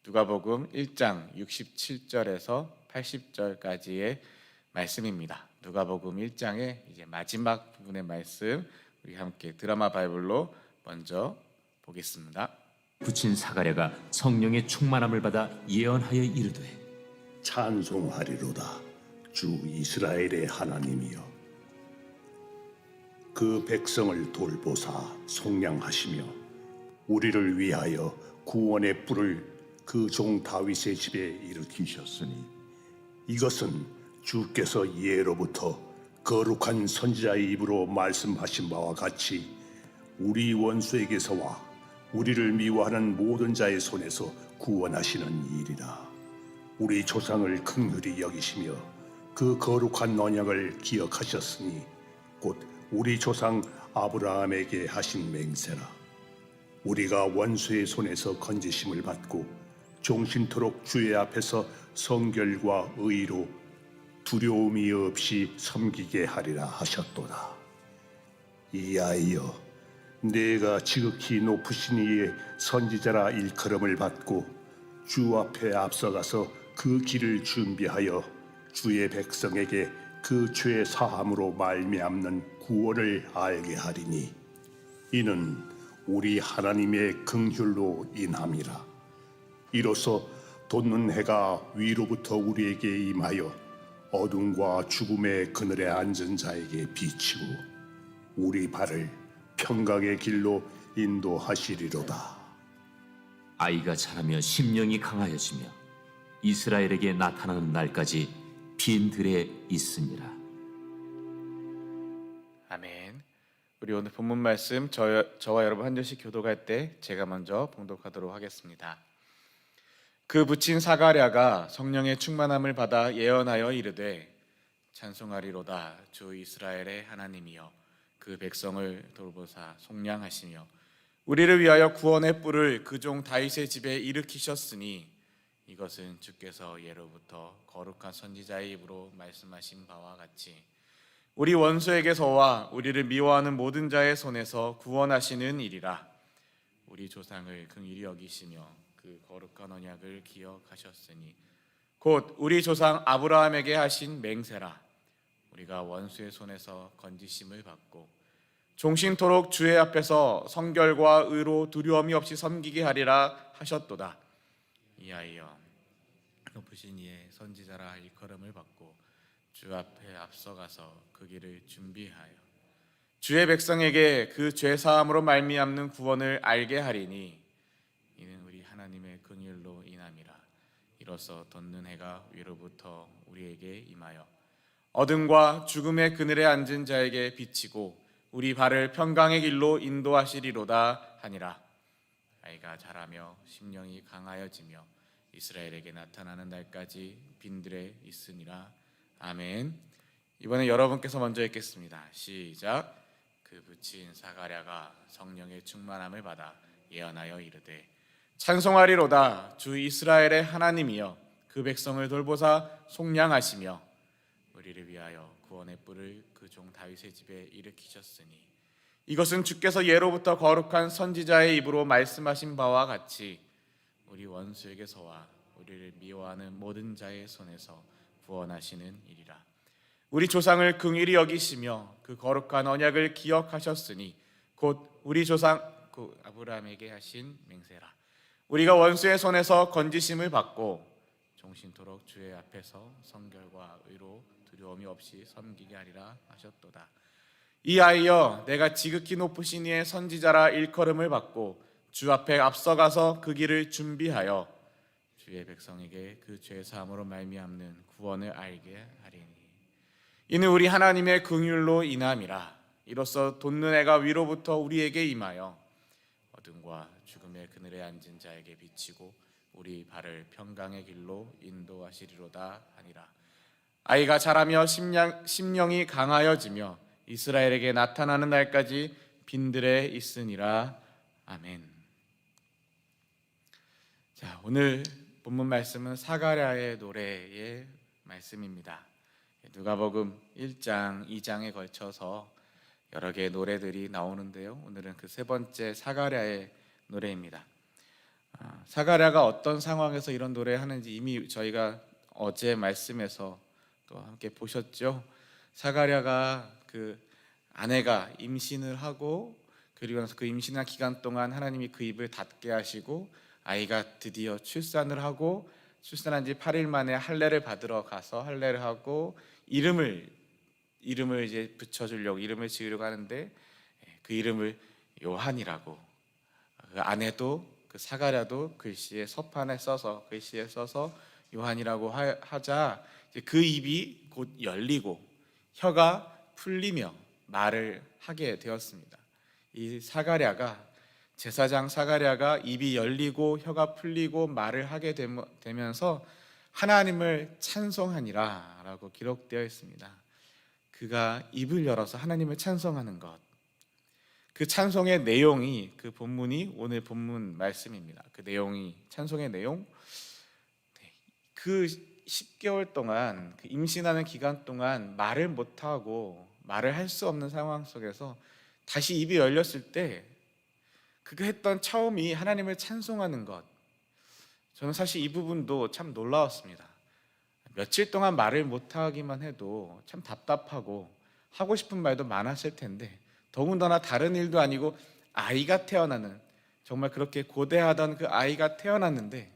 누가복음 1장 67절에서 80절까지의 말씀입니다. 누가복음 1장의 이제 마지막 부분의 말씀 우리 함께 드라마 바이블로 먼저 보겠습니다. 붙인 사가랴가 성령의 충만함을 받아 예언하여 이르되 찬송하리로다 주 이스라엘의 하나님이여. 그 백성을 돌보사 속량하시며 우리를 위하여 구원의 뿔을 그 종 다윗의 집에 일으키셨으니 이것은 주께서 예로부터 거룩한 선지자의 입으로 말씀하신 바와 같이 우리 원수에게서와 우리를 미워하는 모든 자의 손에서 구원하시는 일이라. 우리 조상을 긍휼히 여기시며 그 거룩한 언약을 기억하셨으니 곧 우리 조상 아브라함에게 하신 맹세라. 우리가 원수의 손에서 건지심을 받고 종신토록 주의 앞에서 성결과 의로 두려움이 없이 섬기게 하리라 하셨도다. 이하여 내가 지극히 높으신 이의 선지자라 일컬음을 받고 주 앞에 앞서가서 그 길을 준비하여 주의 백성에게 그 죄 사함으로 말미암는 구원을 알게 하리니 이는 우리 하나님의 긍휼로 인함이라. 이로써 돋는 해가 위로부터 우리에게 임하여 어둠과 죽음의 그늘에 앉은 자에게 비치고 우리 발을 평강의 길로 인도하시리로다. 아이가 자라며 심령이 강하여지며 이스라엘에게 나타나는 날까지 빈 들에 있으니라. 아멘. 우리 오늘 본문 말씀 저와 여러분 한 절씩 교독할 때 제가 먼저 봉독하도록 하겠습니다. 그 붙인 사가랴가 성령의 충만함을 받아 예언하여 이르되 찬송하리로다 주 이스라엘의 하나님이여. 그 백성을 돌보사 속량하시며 우리를 위하여 구원의 뿔을 그 종 다윗의 집에 일으키셨으니 이것은 주께서 예로부터 거룩한 선지자의 입으로 말씀하신 바와 같이 우리 원수에게서와 우리를 미워하는 모든 자의 손에서 구원하시는 일이라. 우리 조상을 긍휼히 여기시며 그 거룩한 언약을 기억하셨으니 곧 우리 조상 아브라함에게 하신 맹세라. 우리가 원수의 손에서 건지심을 받고 종신토록 주의 앞에서 성결과 의로 두려움이 없이 섬기게 하리라 하셨도다. 이하여 높으신 이의 선지자라 일컬음을 받고 주 앞에 앞서가서 그 길을 준비하여 주의 백성에게 그 죄 사함으로 말미암는 구원을 알게 하리니 이는 우리 하나님의 긍휼로 인함이라. 이로써 돋는 해가 위로부터 우리에게 임하여 어둠과 죽음의 그늘에 앉은 자에게 비치고 우리 발을 평강의 길로 인도하시리로다 하니라. 아이가 자라며 심령이 강하여지며 이스라엘에게 나타나는 날까지 빈들에 있으니라. 아멘. 이번에 여러분께서 먼저 읽겠습니다. 시작. 그 붙인 사가랴가 성령의 충만함을 받아 예언하여 이르되 찬송하리로다 주 이스라엘의 하나님이여. 그 백성을 돌보사 속량하시며 우리를 위하여 구원의 뿔을 그 종 다윗의 집에 일으키셨으니 이것은 주께서 예로부터 거룩한 선지자의 입으로 말씀하신 바와 같이 우리 원수에게서와 우리를 미워하는 모든 자의 손에서 구원하시는 일이라. 우리 조상을 긍휼히 여기시며 그 거룩한 언약을 기억하셨으니 곧 우리 조상 아브라함에게 하신 맹세라. 우리가 원수의 손에서 건지심을 받고 종신토록 주의 앞에서 성결과 의로 두려움이 없이 섬기게 하리라 하셨도다. 이하여 내가 지극히 높으신 이의 선지자라 일컬음을 받고 주 앞에 앞서가서 그 길을 준비하여 주의 백성에게 그 죄 사함으로 말미암는 구원을 알게 하리니 이는 우리 하나님의 긍휼로 인함이라. 이로써 돋는 해가 위로부터 우리에게 임하여 어둠과 죽음의 그늘에 앉은 자에게 비치고 우리 발을 평강의 길로 인도하시리로다 하니라. 아이가 자라며 심령이 강하여지며 이스라엘에게 나타나는 날까지 빈들에 있으니라. 아멘. 자, 오늘 본문 말씀은 사가랴의 노래의 말씀입니다. 누가복음 1장, 2장에 걸쳐서 여러 개의 노래들이 나오는데요. 오늘은 그 세 번째 사가랴의 노래입니다. 사가랴가 어떤 상황에서 이런 노래 하는지 이미 저희가 어제 말씀에서 또 함께 보셨죠. 사가랴가 그 아내가 임신을 하고 그리고 나서 그 임신한 기간 동안 하나님이 그 입을 닫게 하시고 아이가 드디어 출산을 하고 출산한 지 8일 만에 할례를 받으러 가서 할례를 하고 이름을 이제 붙여주려고 이름을 지으려고 하는데 그 이름을 요한이라고, 그 아내도 그 사가랴도 글씨에 서판에 써서 글씨에 써서 요한이라고 하자 이제 그 입이 곧 열리고 혀가 풀리며 말을 하게 되었습니다. 이 사가랴가 제사장 사가랴가 입이 열리고 혀가 풀리고 말을 하게 되면서 하나님을 찬송하니라라고 기록되어 있습니다. 그가 입을 열어서 하나님을 찬송하는 것, 그 찬송의 내용이 그 본문이 오늘 본문 말씀입니다. 그 내용이 찬송의 내용, 그 10개월 동안 그 임신하는 기간 동안 말을 못하고 말을 할 수 없는 상황 속에서 다시 입이 열렸을 때 그가 했던 처음이 하나님을 찬송하는 것, 저는 사실 이 부분도 참 놀라웠습니다. 며칠 동안 말을 못하기만 해도 참 답답하고 하고 싶은 말도 많았을 텐데 더군다나 다른 일도 아니고 아이가 태어나는, 정말 그렇게 고대하던 그 아이가 태어났는데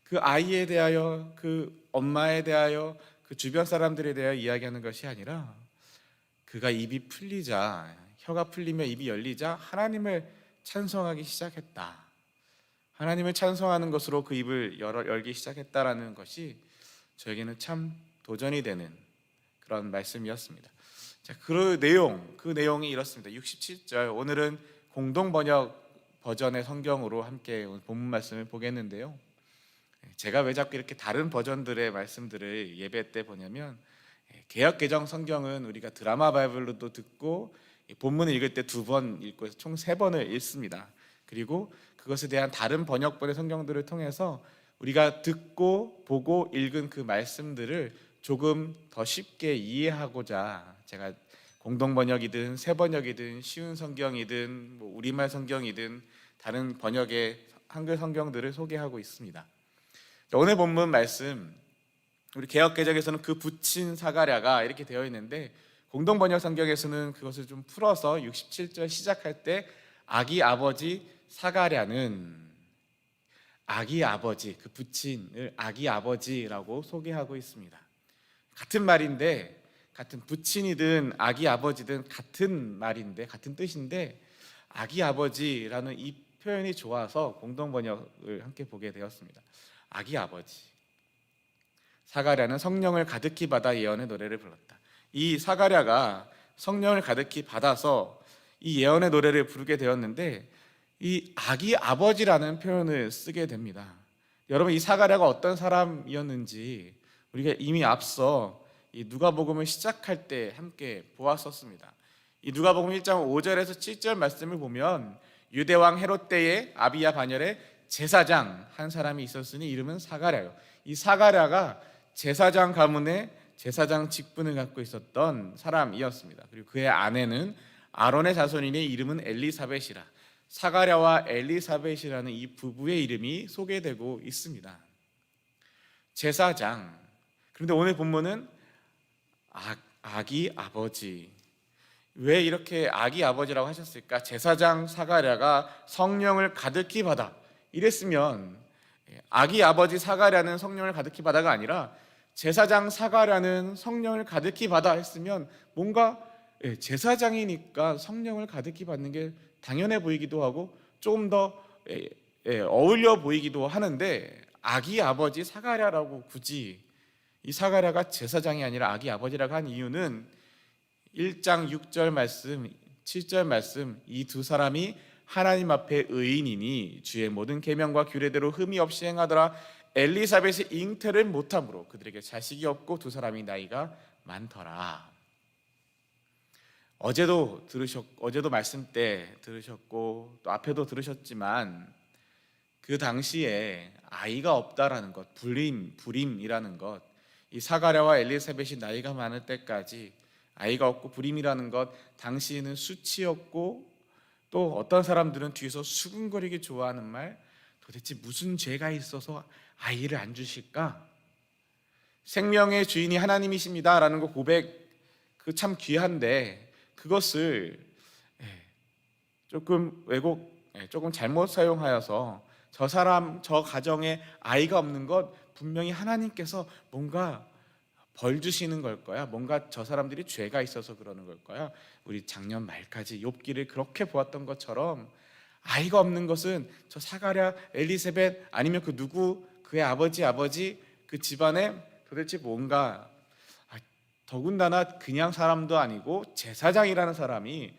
그 아이에 대하여 그 엄마에 대하여 그 주변 사람들에 대하여 이야기하는 것이 아니라 그가 입이 풀리자, 혀가 풀리며 입이 열리자 하나님을 찬송하기 시작했다. 하나님을 찬송하는 것으로 그 입을 열기 시작했다라는 것이 저에게는 참 도전이 되는 그런 말씀이었습니다. 자, 그 내용이 이렇습니다. 67절, 오늘은 공동 번역 버전의 성경으로 함께 본문 말씀을 보겠는데요. 제가 왜 자꾸 이렇게 다른 버전들의 말씀들을 예배 때 보냐면 개역 개정 성경은 우리가 드라마 바이블로도 듣고 본문을 읽을 때 2번 읽고 총 3번을 읽습니다. 그리고 그것에 대한 다른 번역본의 성경들을 통해서 우리가 듣고 보고 읽은 그 말씀들을 조금 더 쉽게 이해하고자 제가 공동 번역이든 새 번역이든 쉬운 성경이든 뭐 우리말 성경이든 다른 번역의 한글 성경들을 소개하고 있습니다. 오늘 본문 말씀, 우리 개역 개정에서는 그 붙인 사가랴가 이렇게 되어 있는데 공동 번역 성경에서는 그것을 좀 풀어서 67절 시작할 때 아기 아버지 사가랴는, 아기 아버지, 그 붙인을 아기 아버지라고 소개하고 있습니다. 같은 말인데, 같은 붙인이든 아기 아버지든 같은 말인데, 같은 뜻인데 아기 아버지라는 이 표현이 좋아서 공동 번역을 함께 보게 되었습니다. 아기 아버지. 사가랴는 성령을 가득히 받아 예언의 노래를 불렀다. 이 사가랴가 성령을 가득히 받아서 이 예언의 노래를 부르게 되었는데 이 아기 아버지라는 표현을 쓰게 됩니다. 여러분, 이 사가랴가 어떤 사람이었는지 우리가 이미 앞서 이 누가복음을 시작할 때 함께 보았었습니다. 이 누가복음 1장 5절에서 7절 말씀을 보면 유대왕 헤롯 때에 아비야 반열에 제사장 한 사람이 있었으니 이름은 사가랴요. 이 사가랴가 제사장 가문의 제사장 직분을 갖고 있었던 사람이었습니다. 그리고 그의 아내는 아론의 자손이니 이름은 엘리사벳이라. 사가랴와 엘리사벳이라는 이 부부의 이름이 소개되고 있습니다. 제사장. 그런데 오늘 본문은 아기 아버지. 왜 이렇게 아기 아버지라고 하셨을까? 제사장 사가랴가 성령을 가득히 받아 이랬으면 아기 아버지 사가랴는 성령을 가득히 받아가 아니라 제사장 사가랴는 성령을 가득히 받아 했으면 뭔가 제사장이니까 성령을 가득히 받는 게 당연해 보이기도 하고 조금 더 어울려 보이기도 하는데 아기 아버지 사가랴라고 굳이 이 사가랴가 제사장이 아니라 아기 아버지라고 한 이유는 1장 6절 말씀, 7절 말씀, 이 두 사람이 하나님 앞에 의인이니 주의 모든 계명과 규례대로 흠이 없이 행하더라. 엘리사벳이 잉태를 못함으로 그들에게 자식이 없고 두 사람이 나이가 많더라. 어제도 말씀 때 들으셨고 또 앞에도 들으셨지만 그 당시에 아이가 없다라는 것, 불임이라는 것, 이 사가랴와 엘리사벳이 나이가 많을 때까지 아이가 없고 불임이라는 것, 당시에는 수치였고 또 어떤 사람들은 뒤에서 수군거리기 좋아하는 말, 도대체 무슨 죄가 있어서 아이를 안 주실까? 생명의 주인이 하나님이십니다라는 거 고백 그 참 귀한데 그것을 조금 조금 잘못 사용하여서 저 사람 저 가정에 아이가 없는 것 분명히 하나님께서 뭔가 벌 주시는 걸 거야. 뭔가 저 사람들이 죄가 있어서 그러는 걸 거야. 우리 작년 말까지 욥기를 그렇게 보았던 것처럼 아이가 없는 것은 저 사가랴, 엘리세벳 아니면 그 누구 그의 아버지 그 집안에 도대체 뭔가 더군다나 그냥 사람도 아니고 제사장이라는 사람이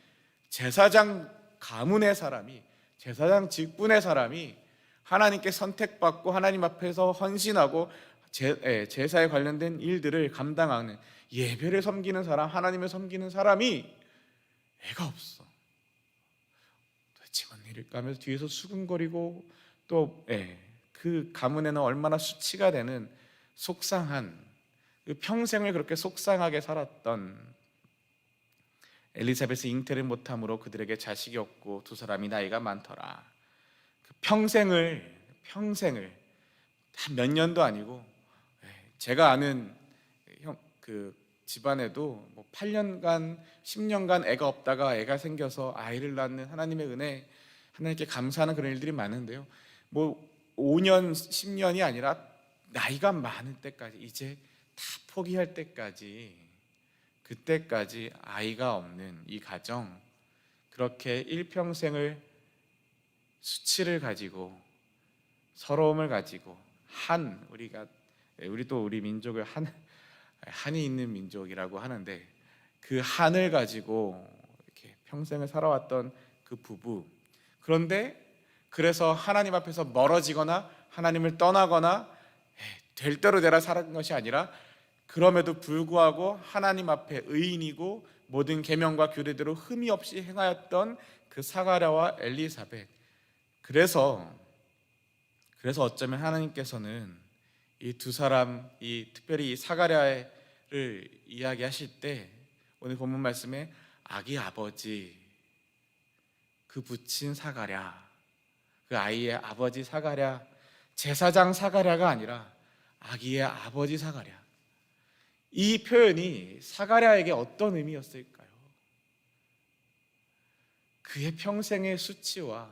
제사장 가문의 사람이 제사장 직분의 사람이 하나님께 선택받고 하나님 앞에서 헌신하고 제사에 관련된 일들을 감당하는 예배를 섬기는 사람, 하나님을 섬기는 사람이 애가 없어. 도대체 뭔 일일까 하면서 뒤에서 수근거리고 또 그 가문에는 얼마나 수치가 되는 속상한 그 평생을 그렇게 속상하게 살았던 엘리사벳의 잉태를 못함으로 그들에게 자식이 없고 두 사람이 나이가 많더라. 그 평생을 한 몇 년도 아니고 제가 아는 그 집안에도 뭐 8년간 10년간 애가 없다가 애가 생겨서 아이를 낳는 하나님의 은혜, 하나님께 감사하는 그런 일들이 많은데요. 뭐 5년 10년이 아니라 나이가 많을 때까지 이제 다 포기할 때까지 그때까지 아이가 없는 이 가정, 그렇게 일평생을 수치를 가지고 서러움을 가지고 우리 민족을 한이 있는 민족이라고 하는데 그 한을 가지고 이렇게 평생을 살아왔던 그 부부, 그런데 그래서 하나님 앞에서 멀어지거나 하나님을 떠나거나 될 대로 되라 살아간 것이 아니라 그럼에도 불구하고 하나님 앞에 의인이고 모든 계명과 규례대로 흠이 없이 행하였던 그 사가랴와 엘리사벳, 그래서 어쩌면 하나님께서는 이 두 사람, 특별히 이 사가랴를 이야기하실 때 오늘 본문 말씀에 아기 아버지 그 부친 사가랴, 그 아이의 아버지 사가랴, 제사장 사가랴가 아니라 아기의 아버지 사가랴, 이 표현이 사가랴에게 어떤 의미였을까요? 그의 평생의 수치와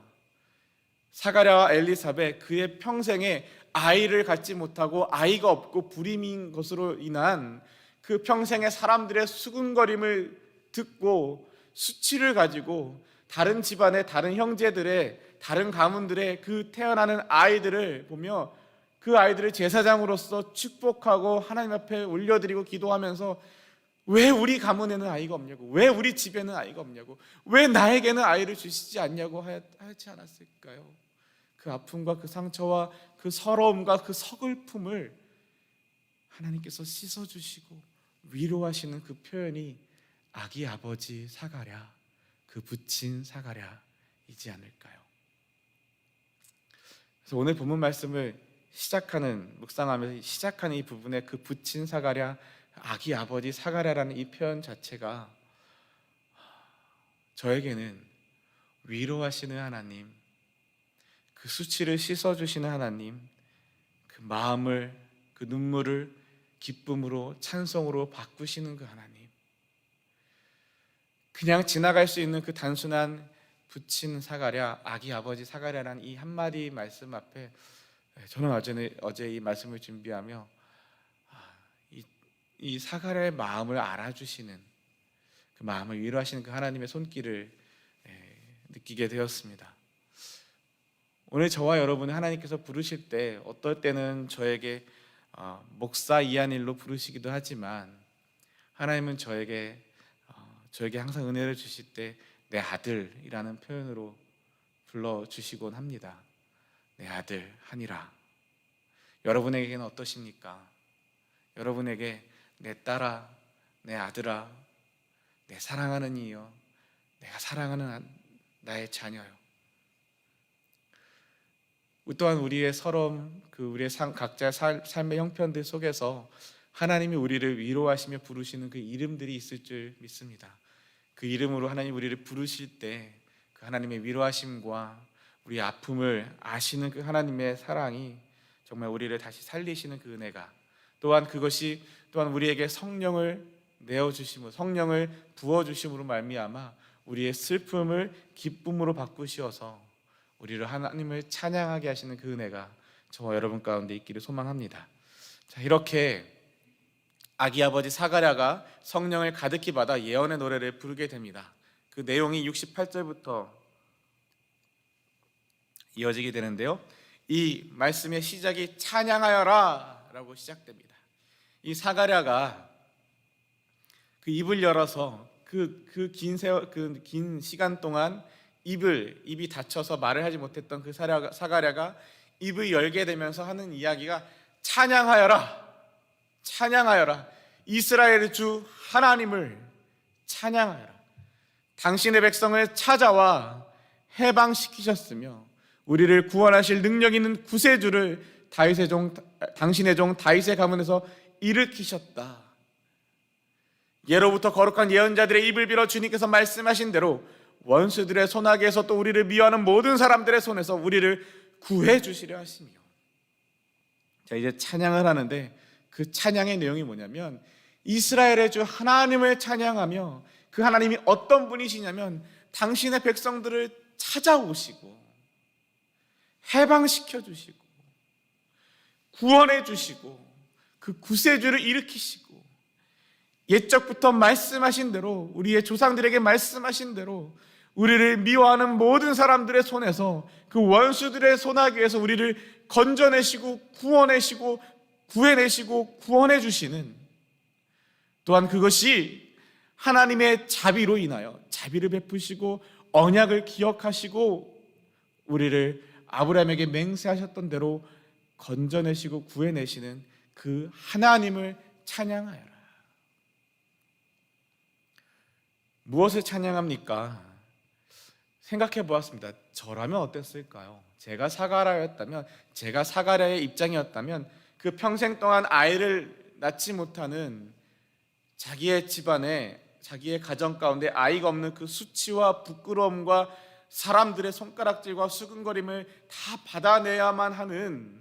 사가랴와 엘리사벳 그의 평생에 아이를 갖지 못하고 아이가 없고 불임인 것으로 인한 그 평생의 사람들의 수군거림을 듣고 수치를 가지고 다른 집안의 다른 형제들의 다른 가문들의 그 태어나는 아이들을 보며 그 아이들을 제사장으로서 축복하고 하나님 앞에 올려드리고 기도하면서 왜 우리 가문에는 아이가 없냐고, 왜 우리 집에는 아이가 없냐고, 왜 나에게는 아이를 주시지 않냐고 하지 않았을까요? 그 아픔과 그 상처와 그 서러움과 그 서글픔을 하나님께서 씻어주시고 위로하시는 그 표현이 아기 아버지 사가랴, 그 부친 사가랴이지 않을까요? 그래서 오늘 본문 말씀을 묵상하면서 시작하는 이 부분에 그 부친 사가랴, 아기 아버지 사가랴라는 이 표현 자체가 저에게는 위로하시는 하나님, 그 수치를 씻어주시는 하나님, 그 마음을, 그 눈물을 기쁨으로 찬송으로 바꾸시는 그 하나님, 그냥 지나갈 수 있는 그 단순한 부친 사가랴, 아기 아버지 사가랴라는 이 한마디 말씀 앞에 저는 어제 이 말씀을 준비하며 이 사가랴의 마음을 알아주시는, 그 마음을 위로하시는 그 하나님의 손길을 느끼게 되었습니다. 오늘 저와 여러분을 하나님께서 부르실 때 어떨 때는 저에게 목사 이한일로 부르시기도 하지만 하나님은 저에게 항상 은혜를 주실 때 내 아들이라는 표현으로 불러주시곤 합니다. 내 아들 하니라. 여러분에게는 어떠십니까? 여러분에게 내 딸아, 내 아들아, 내 사랑하는 이여, 내가 사랑하는 나의 자녀요. 또한 우리의 서러움, 우리의 각자의 삶의 형편들 속에서 하나님이 우리를 위로하시며 부르시는 그 이름들이 있을 줄 믿습니다. 그 이름으로 하나님 우리를 부르실 때 그 하나님의 위로하심과 우리의 아픔을 아시는 그 하나님의 사랑이 정말 우리를 다시 살리시는 그 은혜가, 또한 그것이 또한 우리에게 성령을 내어주심으로, 성령을 부어주심으로 말미암아 우리의 슬픔을 기쁨으로 바꾸시어서 우리를 하나님을 찬양하게 하시는 그 은혜가 저와 여러분 가운데 있기를 소망합니다. 자, 이렇게 아기 아버지 사가랴가 성령을 가득히 받아 예언의 노래를 부르게 됩니다. 그 내용이 68절부터 이어지게 되는데요, 이 말씀의 시작이 찬양하여라 라고 시작됩니다. 이 사가랴가 그 입을 열어서 그 긴 시간 동안 입이 닫혀서 말을 하지 못했던 그 사가랴가 입을 열게 되면서 하는 이야기가 찬양하여라, 찬양하여라, 이스라엘의 주 하나님을 찬양하여라. 당신의 백성을 찾아와 해방시키셨으며 우리를 구원하실 능력 있는 구세주를 당신의 종 다윗의 가문에서 일으키셨다. 예로부터 거룩한 예언자들의 입을 빌어 주님께서 말씀하신 대로 원수들의 손아귀에서 또 우리를 미워하는 모든 사람들의 손에서 우리를 구해 주시려 하시며. 자, 이제 찬양을 하는데 그 찬양의 내용이 뭐냐면 이스라엘의 주 하나님을 찬양하며, 그 하나님이 어떤 분이시냐면 당신의 백성들을 찾아오시고 해방시켜 주시고 구원해 주시고 그 구세주를 일으키시고 옛적부터 말씀하신 대로, 우리의 조상들에게 말씀하신 대로 우리를 미워하는 모든 사람들의 손에서, 그 원수들의 손아귀에서 우리를 건져내시고 구원내시고 구해내시고 구원해 주시는, 또한 그것이 하나님의 자비로 인하여 자비를 베푸시고 언약을 기억하시고 우리를 아브라함에게 맹세하셨던 대로 건져내시고 구해내시는 그 하나님을 찬양하여라. 무엇을 찬양합니까? 생각해 보았습니다. 저라면 어땠을까요? 제가 사가랴였다면, 제가 사가랴의 입장이었다면 그 평생 동안 아이를 낳지 못하는 자기의 집안에, 자기의 가정 가운데 아이가 없는 그 수치와 부끄러움과 사람들의 손가락질과 수근거림을 다 받아내야만 하는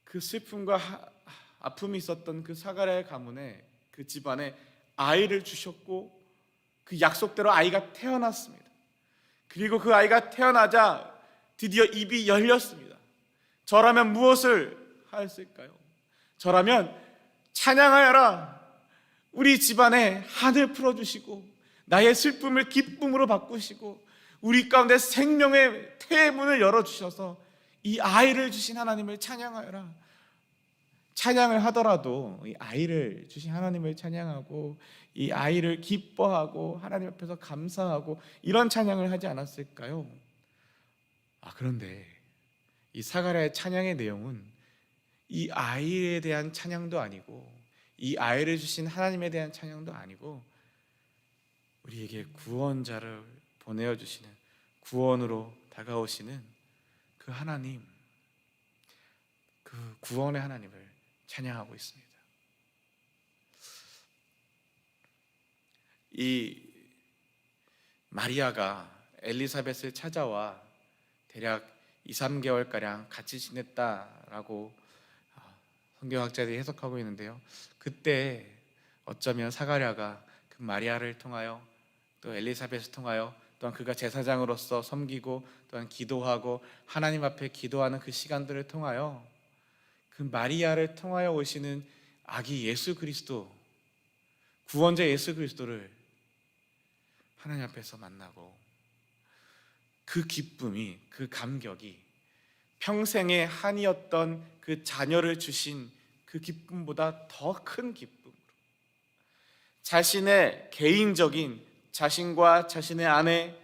그 슬픔과 아픔이 있었던 그 사가랴의 가문에, 그 집안에 아이를 주셨고 그 약속대로 아이가 태어났습니다. 그리고 그 아이가 태어나자 드디어 입이 열렸습니다. 저라면 무엇을 하였을까요? 저라면 찬양하여라, 우리 집안에 한을 풀어주시고 나의 슬픔을 기쁨으로 바꾸시고 우리 가운데 생명의 태의 문을 열어주셔서 이 아이를 주신 하나님을 찬양하여라. 찬양을 하더라도 이 아이를 주신 하나님을 찬양하고 이 아이를 기뻐하고 하나님 앞에서 감사하고 이런 찬양을 하지 않았을까요? 그런데 이 사가랴의 찬양의 내용은 이 아이에 대한 찬양도 아니고 이 아이를 주신 하나님에 대한 찬양도 아니고 우리에게 구원자를 보내어 주시는, 구원으로 다가오시는 그 하나님, 그 구원의 하나님을 찬양하고 있습니다. 이 마리아가 엘리사벳을 찾아와 대략 2-3개월가량 같이 지냈다라고 성경학자들이 해석하고 있는데요, 그때 어쩌면 사가랴가 그 마리아를 통하여 또 엘리사벳을 통하여 또한 그가 제사장으로서 섬기고 또한 기도하고 하나님 앞에 기도하는 그 시간들을 통하여 그 마리아를 통하여 오시는 아기 예수 그리스도, 구원자 예수 그리스도를 하나님 앞에서 만나고 그 기쁨이, 그 감격이 평생의 한이었던 그 자녀를 주신 그 기쁨보다 더 큰 기쁨으로 자신의 개인적인, 자신과 자신의 아내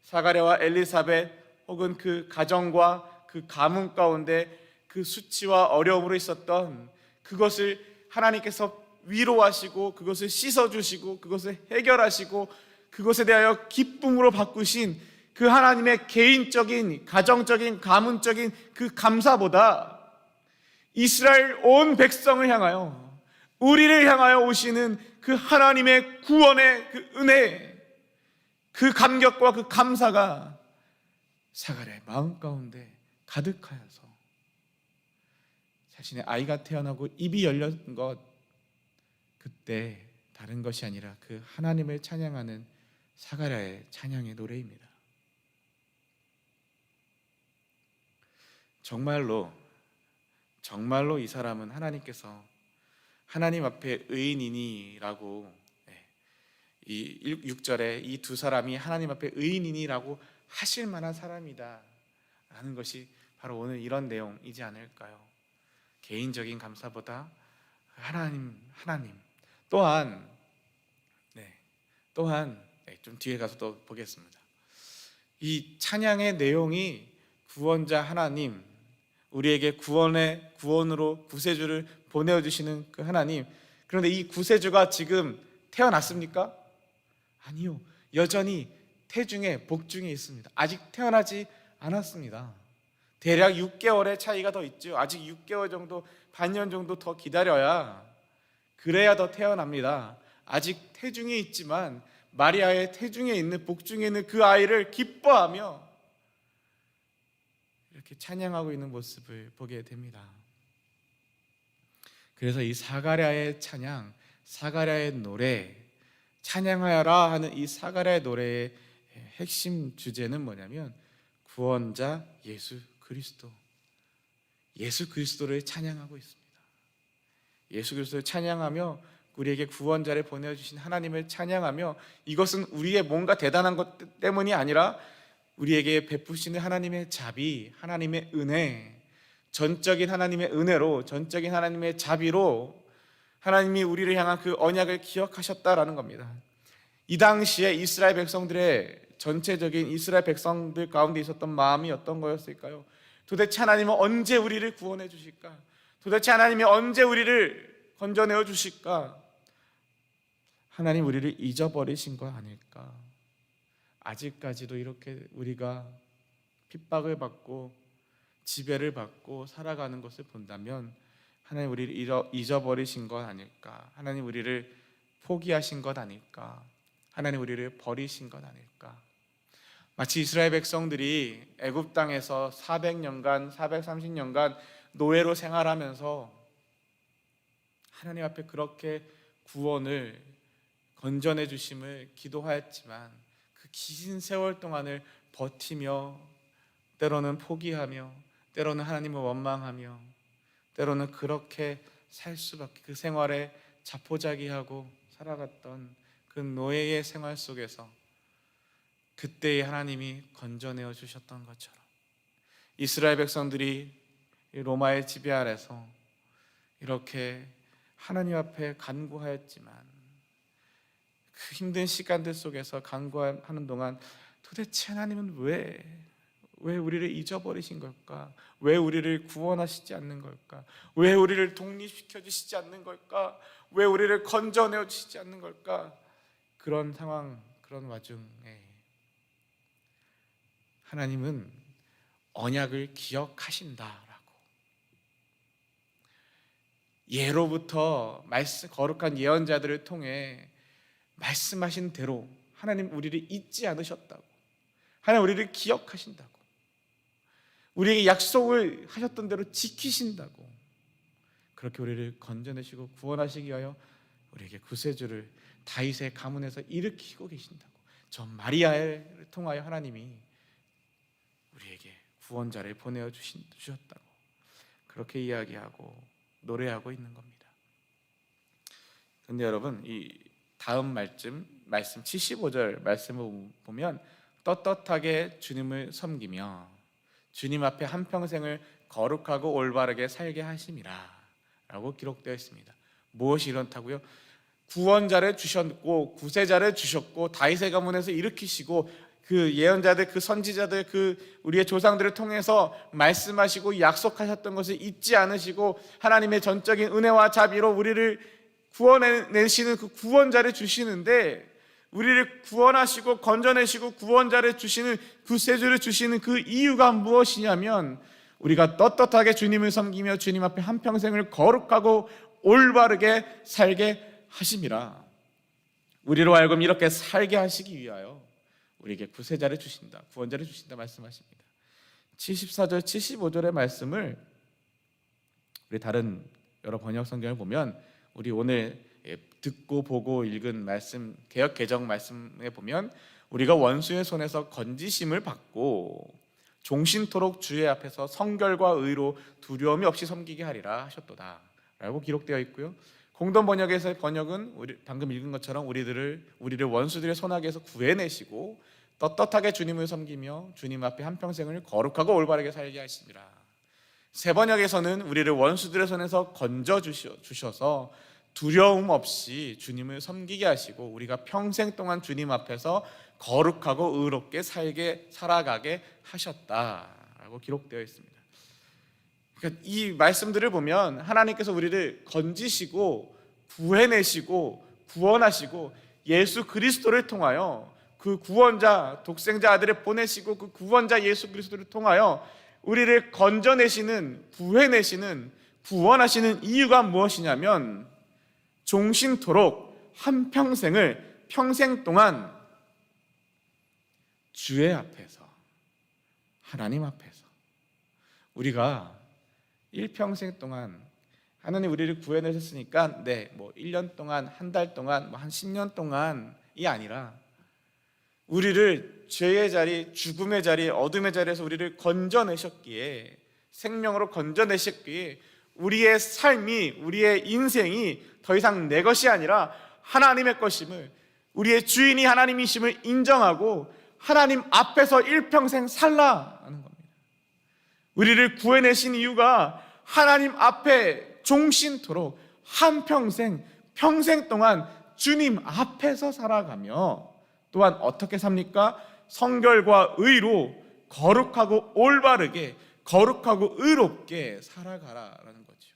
사가랴와 엘리사벳 혹은 그 가정과 그 가문 가운데 그 수치와 어려움으로 있었던 그것을 하나님께서 위로하시고 그것을 씻어주시고 그것을 해결하시고 그것에 대하여 기쁨으로 바꾸신 그 하나님의 개인적인, 가정적인, 가문적인 그 감사보다 이스라엘 온 백성을 향하여, 우리를 향하여 오시는 그 하나님의 구원의 그 은혜, 그 감격과 그 감사가 사가랴의 마음 가운데 가득하여서 자신의 아이가 태어나고 입이 열린 것, 그때 다른 것이 아니라 그 하나님을 찬양하는 사가랴의 찬양의 노래입니다. 정말로 이 사람은 하나님께서 하나님 앞에 의인이니라고, 이 6절에 이 두 사람이 하나님 앞에 의인이니라고 하실 만한 사람이다 라는 것이 바로 오늘 이런 내용이지 않을까요? 개인적인 감사보다 하나님 또한 좀 뒤에 가서 또 보겠습니다. 이 찬양의 내용이 구원자 하나님, 우리에게 구원으로 구세주를 보내주시는 그 하나님, 그런데 이 구세주가 지금 태어났습니까? 아니요, 여전히 태중에 복중에 있습니다. 아직 태어나지 않았습니다. 대략 6개월의 차이가 더 있죠. 아직 6개월 정도, 반년 정도 더 기다려야, 그래야 더 태어납니다. 아직 태중에 있지만 마리아의 태중에 있는, 복중에 있는 그 아이를 기뻐하며 이렇게 찬양하고 있는 모습을 보게 됩니다. 그래서 이 사가랴의 찬양, 사가랴의 노래, 찬양하여라 하는 이 사가랴의 노래의 핵심 주제는 뭐냐면 구원자 예수 그리스도를 찬양하고 있습니다. 예수 그리스도를 찬양하며 우리에게 구원자를 보내주신 하나님을 찬양하며, 이것은 우리의 뭔가 대단한 것 때문이 아니라 우리에게 베푸시는 하나님의 자비, 하나님의 은혜, 전적인 하나님의 은혜로, 전적인 하나님의 자비로 하나님이 우리를 향한 그 언약을 기억하셨다라는 겁니다. 이 당시에 이스라엘 백성들의, 전체적인 이스라엘 백성들 가운데 있었던 마음이 어떤 거였을까요? 도대체 하나님은 언제 우리를 구원해 주실까? 도대체 하나님이 언제 우리를 건져내어 주실까? 하나님 우리를 잊어버리신 거 아닐까? 아직까지도 이렇게 우리가 핍박을 받고 지배를 받고 살아가는 것을 본다면 하나님 우리를 잊어버리신 것 아닐까? 하나님 우리를 포기하신 것 아닐까? 하나님 우리를 버리신 것 아닐까? 마치 이스라엘 백성들이 애굽 땅에서 400년간, 430년간 노예로 생활하면서 하나님 앞에 그렇게 구원을 건져내 주심을 기도하였지만 그 긴 세월 동안을 버티며, 때로는 포기하며, 때로는 하나님을 원망하며, 때로는 그렇게 살 수밖에, 그 생활에 자포자기하고 살아갔던 그 노예의 생활 속에서 그때의 하나님이 건져내어 주셨던 것처럼 이스라엘 백성들이 로마의 지배 아래서 이렇게 하나님 앞에 간구하였지만 그 힘든 시간들 속에서 간구하는 동안 도대체 하나님은 왜 우리를 잊어버리신 걸까? 왜 우리를 구원하시지 않는 걸까? 왜 우리를 독립시켜 주시지 않는 걸까? 왜 우리를 건져내어 주시지 않는 걸까? 그런 상황, 그런 와중에 하나님은 언약을 기억하신다라고, 예로부터 거룩한 예언자들을 통해 말씀하신 대로 하나님 우리를 잊지 않으셨다고, 하나님 우리를 기억하신다고, 우리에게 약속을 하셨던 대로 지키신다고, 그렇게 우리를 건져내시고 구원하시기 위하여 우리에게 구세주를 다윗의 가문에서 일으키고 계신다고, 저 마리아를 통하여 하나님이 우리에게 구원자를 보내어 주셨다고 그렇게 이야기하고 노래하고 있는 겁니다. 그런데 여러분, 이 다음 말씀 75절 말씀을 보면 떳떳하게 주님을 섬기며 주님 앞에 한평생을 거룩하고 올바르게 살게 하심이라 라고 기록되어 있습니다. 무엇이 이렇다고요? 구원자를 주셨고 구세자를 주셨고 다윗의 가문에서 일으키시고 그 예언자들, 그 선지자들, 그 우리의 조상들을 통해서 말씀하시고 약속하셨던 것을 잊지 않으시고 하나님의 전적인 은혜와 자비로 우리를 구원해내시는 그 구원자를 주시는데, 우리를 구원하시고 건져내시고 구원자를 주시는, 구세주를 주시는 그 이유가 무엇이냐면 우리가 떳떳하게 주님을 섬기며 주님 앞에 한평생을 거룩하고 올바르게 살게 하심이라. 우리로 하여금 이렇게 살게 하시기 위하여 우리에게 구세자를 주신다, 구원자를 주신다 말씀하십니다. 74절, 75절의 말씀을 우리 다른 여러 번역 성경을 보면 우리 오늘 듣고 보고 읽은 말씀, 개역 개정 말씀에 보면 우리가 원수의 손에서 건지심을 받고 종신토록 주의 앞에서 성결과 의로 두려움이 없이 섬기게 하리라 하셨도다 라고 기록되어 있고요. 공동 번역에서의 번역은 우리 방금 읽은 것처럼 우리를 원수들의 손아귀에서 구해내시고 떳떳하게 주님을 섬기며 주님 앞에 한평생을 거룩하고 올바르게 살게 하시니라. 새 번역에서는 우리를 원수들의 손에서 건져 주셔서 두려움 없이 주님을 섬기게 하시고 우리가 평생 동안 주님 앞에서 거룩하고 의롭게 살아가게 하셨다라고 기록되어 있습니다. 그러니까 이 말씀들을 보면 하나님께서 우리를 건지시고 구해내시고 구원하시고 예수 그리스도를 통하여 그 구원자 독생자 아들을 보내시고 그 구원자 예수 그리스도를 통하여 우리를 건져내시는, 구해내시는, 구원하시는 이유가 무엇이냐면 종신토록 한평생을 평생 동안 주의 앞에서, 하나님 앞에서 우리가 일평생 동안 하나님 우리를 구해내셨으니까 1년 동안, 한 달 동안, 한 10년 동안이 아니라 우리를 죄의 자리, 죽음의 자리, 어둠의 자리에서 우리를 건져내셨기에, 생명으로 건져내셨기에 우리의 삶이, 우리의 인생이 더 이상 내 것이 아니라 하나님의 것임을, 우리의 주인이 하나님이심을 인정하고 하나님 앞에서 일평생 살라는 겁니다. 우리를 구해내신 이유가 하나님 앞에 종신토록 한평생, 평생 동안 주님 앞에서 살아가며 또한 어떻게 삽니까? 성결과 의로 거룩하고 올바르게, 거룩하고 의롭게 살아가라라는 거죠.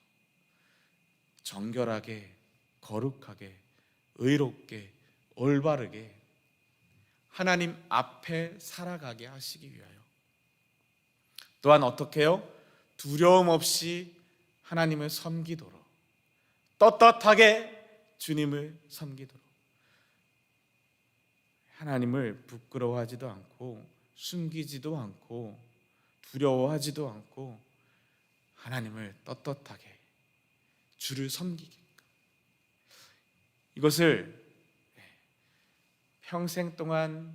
정결하게, 거룩하게, 의롭게, 올바르게 하나님 앞에 살아가게 하시기 위하여, 또한 어떻게 해요? 두려움 없이 하나님을 섬기도록, 떳떳하게 주님을 섬기도록, 하나님을 부끄러워하지도 않고 숨기지도 않고 두려워하지도 않고 하나님을 떳떳하게 주를 섬기게끔, 이것을 평생 동안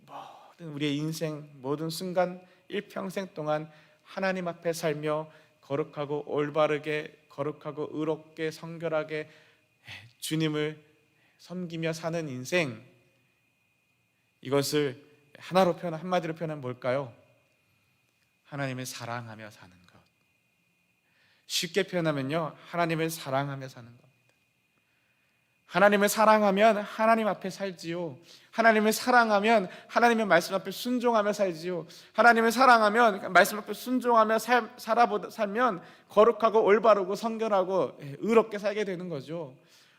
모든 우리의 인생 모든 순간 일평생 동안 하나님 앞에 살며 거룩하고 올바르게, 거룩하고 의롭게, 성결하게 주님을 섬기며 사는 인생, 이것을 한마디로 표현하면 뭘까요? 하나님을 사랑하며 사는 것. 쉽게 표현하면요, 하나님을 사랑하며 사는 것. 하나님을 사랑하면 하나님 앞에 살지요. 하나님을 사랑하면 하나님의 말씀 앞에 순종하며 살지요. 하나님을 사랑하면 말씀 앞에 순종하며 살면 거룩하고 올바르고 성결하고 의롭게 살게 되는 거죠.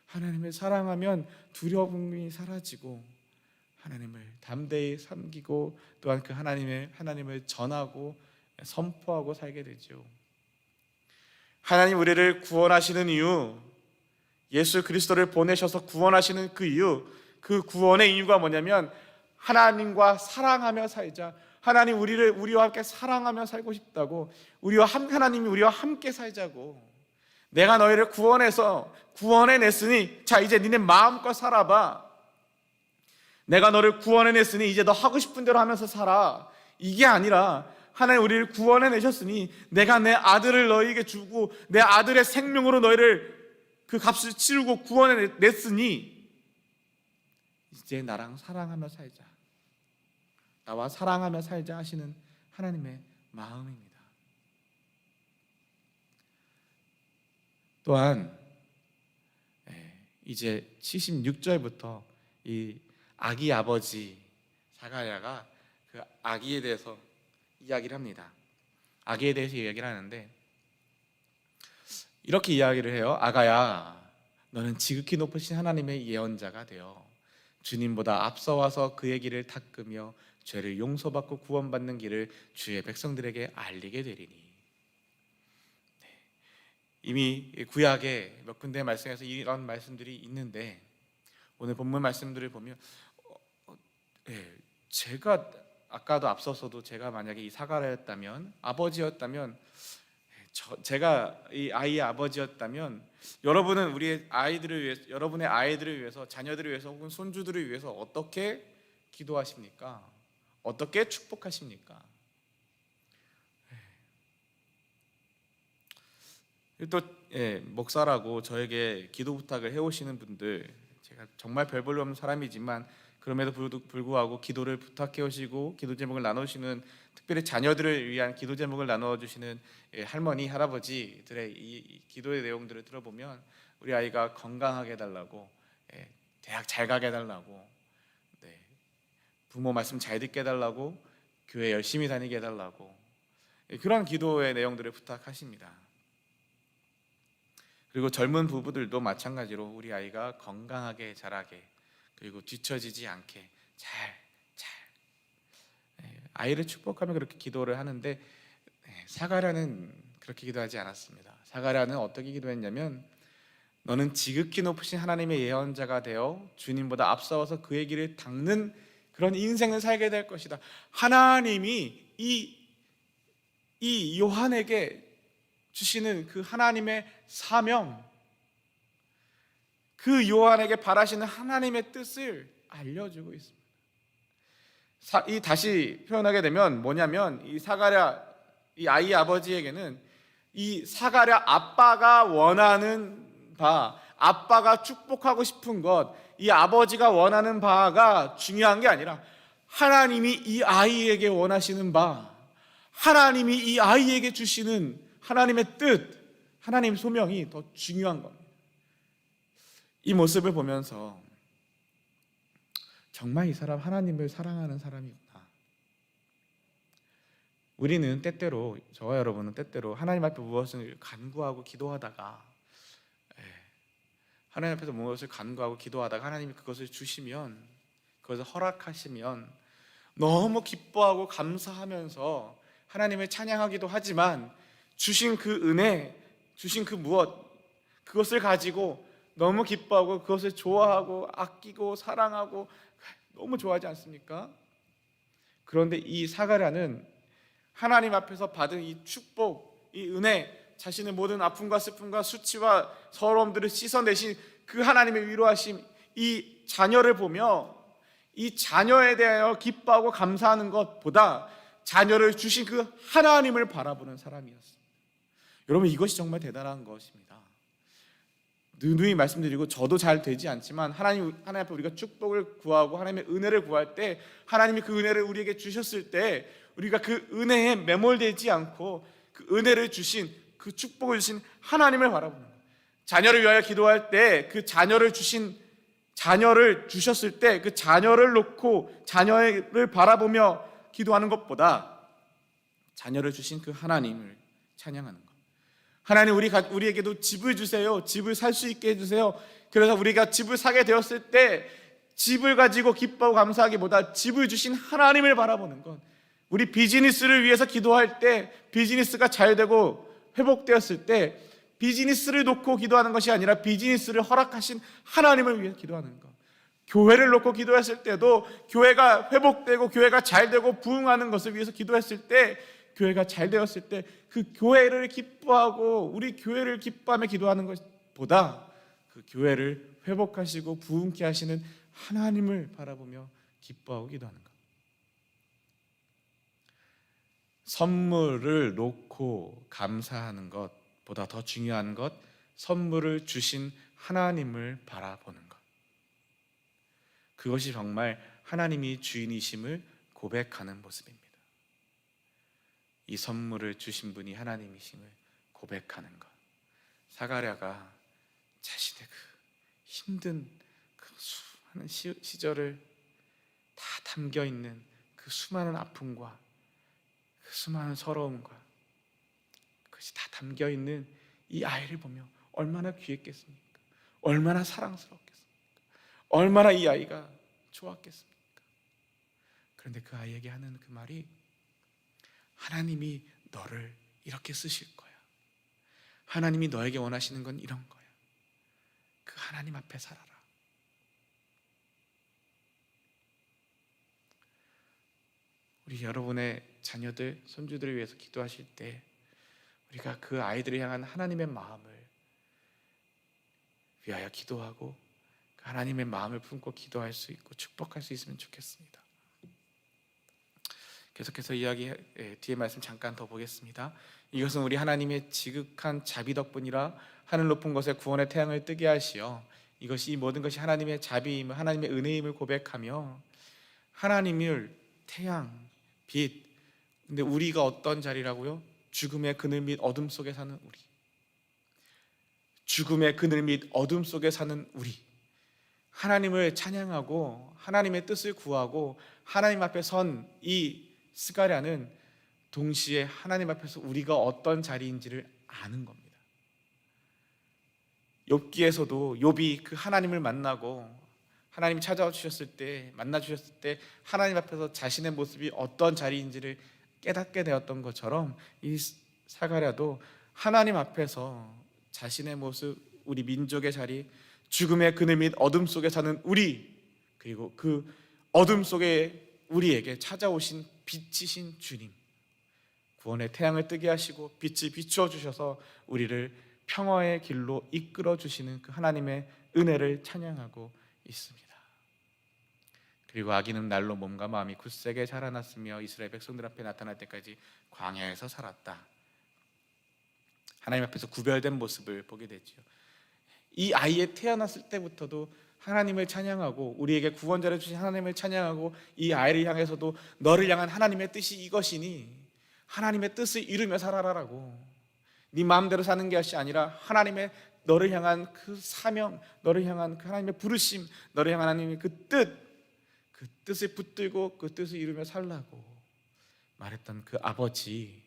하나님을 사랑하면 두려움이 사라지고 하나님을 담대히 섬기고 또한 그 하나님을 전하고 선포하고 살게 되죠. 하나님 우리를 구원하시는 이유, 예수 그리스도를 보내셔서 구원하시는 그 이유, 그 구원의 이유가 뭐냐면 하나님과 사랑하며 살자. 하나님 우리와 함께 사랑하며 살고 싶다고, 하나님이 우리와 함께 살자고. 내가 너희를 구원해냈으니 자 이제 니네 마음껏 살아봐. 내가 너를 구원해냈으니 이제 너 하고 싶은 대로 하면서 살아. 이게 아니라 하나님 우리를 구원해내셨으니 내가 내 아들을 너희에게 주고 내 아들의 생명으로 너희를 그 값을 치르고 구원해냈으니 이제 나랑 사랑하며 살자, 나와 사랑하며 살자 하시는 하나님의 마음입니다. 또한 이제 76절부터 이 아기 아버지 사가랴가 그 아기에 대해서 이야기를 합니다. 아기에 대해서 이야기를 하는데 이렇게 이야기를 해요. 아가야, 너는 지극히 높으신 하나님의 예언자가 되어 주님보다 앞서와서 그의 길을 닦으며 죄를 용서받고 구원받는 길을 주의 백성들에게 알리게 되리니. 이미 구약에 몇 군데 말씀에서 이런 말씀들이 있는데 오늘 본문 말씀들을 보면 제가 아까도 앞서서도 제가 만약에 이 사가랴였다면, 아버지였다면, 제가 이 아이의 아버지였다면, 여러분은 우리의 아이들을 위해서, 여러분의 아이들을 위해서, 자녀들을 위해서 혹은 손주들을 위해서 어떻게 기도하십니까? 어떻게 축복하십니까? 또 목사라고 저에게 기도 부탁을 해오시는 분들, 제가 정말 별 볼 일 없는 사람이지만 그럼에도 불구하고 기도를 부탁해 오시고 기도 제목을 나누시는, 특별히 자녀들을 위한 기도 제목을 나누어 주시는 할머니, 할아버지들의 이 기도의 내용들을 들어보면 우리 아이가 건강하게 해달라고, 대학 잘 가게 해달라고, 부모 말씀 잘 듣게 해달라고, 교회 열심히 다니게 해달라고, 그런 기도의 내용들을 부탁하십니다. 그리고 젊은 부부들도 마찬가지로 우리 아이가 건강하게 자라게, 그리고 뒤처지지 않게 잘 아이를 축복하며 그렇게 기도를 하는데, 사가랴는 그렇게 기도하지 않았습니다. 사가랴는 어떻게 기도했냐면, 너는 지극히 높으신 하나님의 예언자가 되어 주님보다 앞서서 그의 길을 닦는 그런 인생을 살게 될 것이다. 하나님이 이 요한에게 주시는 그 하나님의 사명, 그 요한에게 바라시는 하나님의 뜻을 알려주고 있습니다. 다시 표현하게 되면 뭐냐면, 이 사가랴, 이 아이의 아버지에게는 이 사가랴 아빠가 원하는 바, 아빠가 축복하고 싶은 것, 이 아버지가 원하는 바가 중요한 게 아니라 하나님이 이 아이에게 원하시는 바, 하나님이 이 아이에게 주시는 하나님의 뜻, 하나님의 소명이 더 중요한 겁니다. 이 모습을 보면서 정말 이 사람 하나님을 사랑하는 사람이구나. 우리는 때때로, 저와 여러분은 때때로 하나님 앞에 무엇을 간구하고 기도하다가, 하나님 앞에서 무엇을 간구하고 기도하다가 하나님이 그것을 주시면, 그것을 허락하시면 너무 기뻐하고 감사하면서 하나님을 찬양하기도 하지만, 주신 그 은혜, 주신 그 무엇, 그것을 가지고 너무 기뻐하고 그것을 좋아하고 아끼고 사랑하고 너무 좋아하지 않습니까? 그런데 이 사가랴는 하나님 앞에서 받은 이 축복, 이 은혜, 자신의 모든 아픔과 슬픔과 수치와 서러움들을 씻어내신 그 하나님의 위로하심, 이 자녀를 보며 이 자녀에 대하여 기뻐하고 감사하는 것보다 자녀를 주신 그 하나님을 바라보는 사람이었습니다. 여러분, 이것이 정말 대단한 것입니다. 누누이 말씀드리고 저도 잘 되지 않지만 하나님 앞에 우리가 축복을 구하고 하나님의 은혜를 구할 때, 하나님이 그 은혜를 우리에게 주셨을 때 우리가 그 은혜에 매몰되지 않고 그 은혜를 주신, 그 축복을 주신 하나님을 바라보는 거예요. 자녀를 위하여 기도할 때 그 자녀를 주셨을 때 그 자녀를 놓고 자녀를 바라보며 기도하는 것보다 자녀를 주신 그 하나님을 찬양하는 것. 하나님, 우리에게도 집을 주세요. 집을 살 수 있게 해주세요. 그래서 우리가 집을 사게 되었을 때 집을 가지고 기뻐하고 감사하기보다 집을 주신 하나님을 바라보는 것. 우리 비즈니스를 위해서 기도할 때, 비즈니스가 잘 되고 회복되었을 때 비즈니스를 놓고 기도하는 것이 아니라 비즈니스를 허락하신 하나님을 위해 기도하는 것. 교회를 놓고 기도했을 때도 교회가 회복되고 교회가 잘 되고 부흥하는 것을 위해서 기도했을 때, 교회가 잘 되었을 때 그 교회를 기뻐하고 우리 교회를 기뻐하며 기도하는 것보다 그 교회를 회복하시고 부흥케 하시는 하나님을 바라보며 기뻐하고 기도하는 것. 선물을 놓고 감사하는 것보다 더 중요한 것, 선물을 주신 하나님을 바라보는 것. 그것이 정말 하나님이 주인이심을 고백하는 모습입니다. 이 선물을 주신 분이 하나님이심을 고백하는 것. 사가랴가 자신의 그 힘든 그 수많은 시절을 다 담겨 있는 그 수많은 아픔과 그 수많은 서러움과 그것이 다 담겨 있는 이 아이를 보며 얼마나 귀했겠습니까? 얼마나 사랑스럽겠습니까? 얼마나 이 아이가 좋았겠습니까? 그런데 그 아이에게 하는 그 말이, 하나님이 너를 이렇게 쓰실 거야. 하나님이 너에게 원하시는 건 이런 거야. 그 하나님 앞에 살아라. 우리 여러분의 자녀들, 손주들을 위해서 기도하실 때 우리가 그 아이들을 향한 하나님의 마음을 위하여 기도하고 그 하나님의 마음을 품고 기도할 수 있고 축복할 수 있으면 좋겠습니다. 계속해서 이야기 뒤에 말씀 잠깐 더 보겠습니다. 이것은 우리 하나님의 지극한 자비 덕분이라 하늘 높은 곳에 구원의 태양을 뜨게 하시어 이것이 이 모든 것이 하나님의 자비임을 하나님의 은혜임을 고백하며 하나님을 태양, 빛. 근데 우리가 어떤 자리라고요? 죽음의 그늘 및 어둠 속에 사는 우리. 죽음의 그늘 및 어둠 속에 사는 우리. 하나님을 찬양하고 하나님의 뜻을 구하고 하나님 앞에 선 이 스가랴는 동시에 하나님 앞에서 우리가 어떤 자리인지를 아는 겁니다. 욥기에서도 욥이 그 하나님을 만나고 하나님이 찾아와 주셨을 때, 만나 주셨을 때 하나님 앞에서 자신의 모습이 어떤 자리인지를 깨닫게 되었던 것처럼 이 사가랴도 하나님 앞에서 자신의 모습, 우리 민족의 자리, 죽음의 그늘 및 어둠 속에 사는 우리, 그리고 그 어둠 속에 우리에게 찾아오신 빛이신 주님, 구원의 태양을 뜨게 하시고 빛을 비추어 주셔서 우리를 평화의 길로 이끌어 주시는 그 하나님의 은혜를 찬양하고 있습니다. 그리고 아기는 날로 몸과 마음이 굳세게 자라났으며 이스라엘 백성들 앞에 나타날 때까지 광야에서 살았다. 하나님 앞에서 구별된 모습을 보게 되죠. 이 아이의 태어났을 때부터도 하나님을 찬양하고 우리에게 구원자를 주신 하나님을 찬양하고 이 아이를 향해서도 너를 향한 하나님의 뜻이 이것이니 하나님의 뜻을 이루며 살아라라고, 네 마음대로 사는 것이 아니라 하나님의 너를 향한 그 사명, 너를 향한 그 하나님의 부르심, 너를 향한 하나님의 그 뜻을 붙들고 그 뜻을 이루며 살라고 말했던 그 아버지,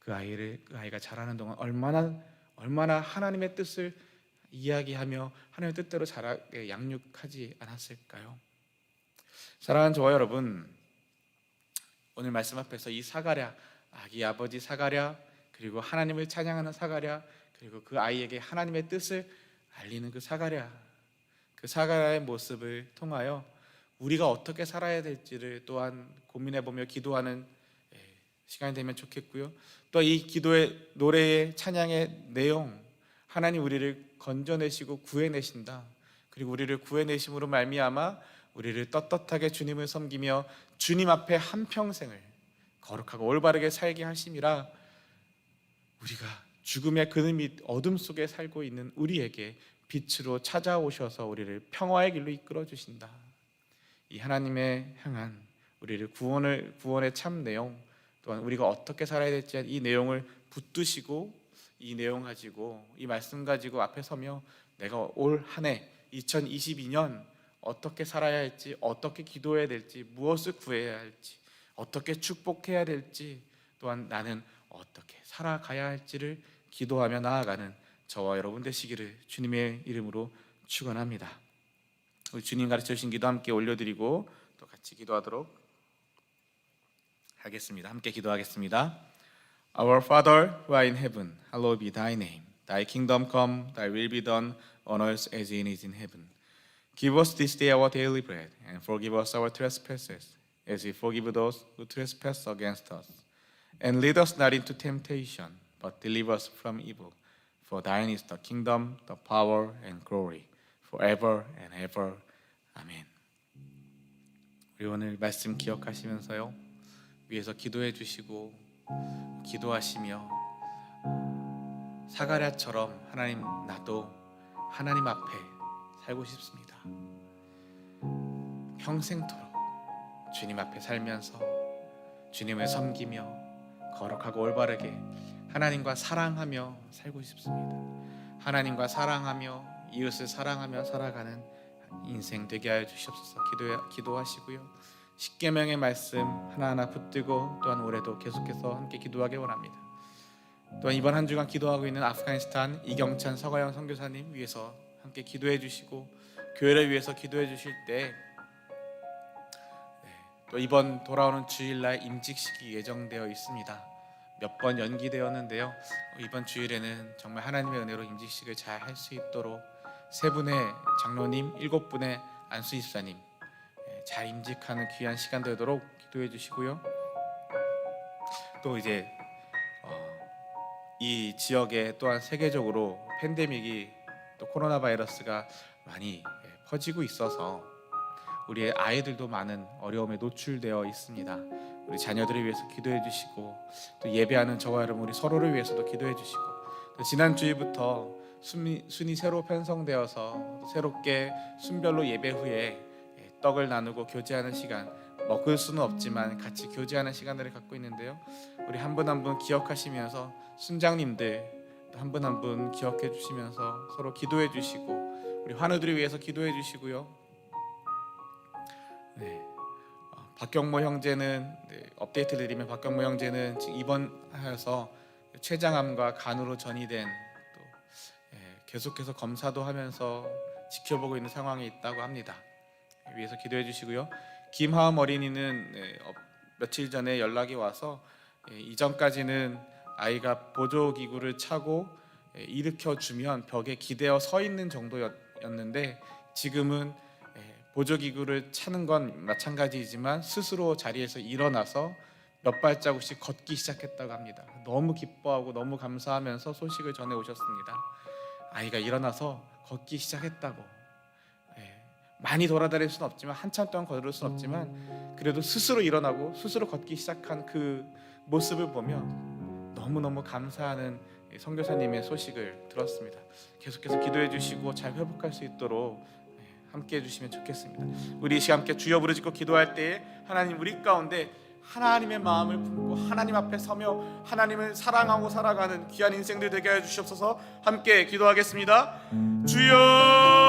그 아이가 자라는 동안 얼마나 하나님의 뜻을 이야기하며 하나님의 뜻대로 자라게 양육하지 않았을까요? 사랑하는 저와 여러분, 오늘 말씀 앞에서 이 사가랴, 아기 아버지 사가랴, 그리고 하나님을 찬양하는 사가랴, 그리고 그 아이에게 하나님의 뜻을 알리는 그 사가랴의 모습을 통하여 우리가 어떻게 살아야 될지를 또한 고민해보며 기도하는 시간이 되면 좋겠고요. 또 이 기도의 노래의 찬양의 내용, 하나님 우리를 건져내시고 구해내신다. 그리고 우리를 구해내심으로 말미암아 우리를 떳떳하게 주님을 섬기며 주님 앞에 한평생을 거룩하고 올바르게 살게 하심이라, 우리가 죽음의 그늘 및 어둠 속에 살고 있는 우리에게 빛으로 찾아오셔서 우리를 평화의 길로 이끌어 주신다. 이 하나님의 향한 우리를 구원의 참 내용, 또한 우리가 어떻게 살아야 될지 이 내용을 붙드시고 이 내용 가지고, 이 말씀 가지고 앞에 서며 내가 올 한 해 2022년 어떻게 살아야 할지, 어떻게 기도해야 될지, 무엇을 구해야 할지, 어떻게 축복해야 될지, 또한 나는 어떻게 살아가야 할지를 기도하며 나아가는 저와 여러분 되시기를 주님의 이름으로 축원합니다. 우리 주님 가르쳐 주신 기도 함께 올려드리고 또 같이 기도하도록 하겠습니다. 함께 기도하겠습니다. Our Father who art in heaven, hallowed be thy name. Thy kingdom come, thy will be done on earth as it is in heaven. Give us this day our daily bread, and forgive us our trespasses, as we forgive those who trespass against us. And lead us not into temptation, but deliver us from evil. For thine is the kingdom, the power, and glory, forever and ever. 아멘. 우리 오늘 말씀 기억하시면서요, 위에서 기도해 주시고 기도하시며 사가랴처럼 하나님, 나도 하나님 앞에 살고 싶습니다. 평생토록 주님 앞에 살면서 주님을 섬기며 거룩하고 올바르게 하나님과 사랑하며 살고 싶습니다. 하나님과 사랑하며 이웃을 사랑하며 살아가는 인생 되게 하여 주시옵소서. 기도하시고요. 십계명의 말씀 하나하나 붙들고 또한 올해도 계속해서 함께 기도하기 원합니다. 또한 이번 한 주간 기도하고 있는 아프가니스탄 이경찬 서가영 선교사님 위해서 함께 기도해 주시고, 교회를 위해서 기도해 주실 때 또 이번 돌아오는 주일날 임직식이 예정되어 있습니다. 몇 번 연기되었는데요, 이번 주일에는 정말 하나님의 은혜로 임직식을 잘 할 수 있도록 세 분의 장로님, 7분의 안수 집사님 잘 임직하는 귀한 시간 되도록 기도해 주시고요. 또 이제 이 지역에 또한 세계적으로 팬데믹이 또 코로나 바이러스가 많이 퍼지고 있어서 우리의 아이들도 많은 어려움에 노출되어 있습니다. 우리 자녀들을 위해서 기도해 주시고 또 예배하는 저와 여러분 우리 서로를 위해서도 기도해 주시고 또 지난 주일부터 순이 새로 편성되어서 새롭게 순별로 예배 후에 떡을 나누고 교제하는 시간, 먹을 수는 없지만 같이 교제하는 시간들을 갖고 있는데요. 우리 한 분 한 분 기억하시면서 순장님들 한 분 한 분 기억해 주시면서 서로 기도해 주시고 우리 환우들을 위해서 기도해 주시고요. 네. 박경모 형제는 업데이트를 드리면 박경모 형제는 지금 입원하여서 췌장암과 간으로 전이된 또 계속해서 검사도 하면서 지켜보고 있는 상황에 있다고 합니다. 위해서 기도해 주시고요. 김하음 어린이는 며칠 전에 연락이 와서 이전까지는 아이가 보조기구를 차고 일으켜 주면 벽에 기대어 서 있는 정도였는데 지금은 보조기구를 차는 건 마찬가지이지만 스스로 자리에서 일어나서 몇 발자국씩 걷기 시작했다고 합니다. 너무 기뻐하고 너무 감사하면서 소식을 전해 오셨습니다. 아이가 일어나서 걷기 시작했다고. 많이 돌아다닐 수는 없지만 한참 동안 걸을 수는 없지만 그래도 스스로 일어나고 스스로 걷기 시작한 그 모습을 보면 너무너무 감사하는 선교사님의 소식을 들었습니다. 계속해서 기도해 주시고 잘 회복할 수 있도록 함께 해주시면 좋겠습니다. 우리 이 시간 함께 주여 부르짖고 기도할 때에 하나님 우리 가운데 하나님의 마음을 품고 하나님 앞에 서며 하나님을 사랑하고 살아가는 귀한 인생들 되게 해 주시옵소서. 함께 기도하겠습니다. 주여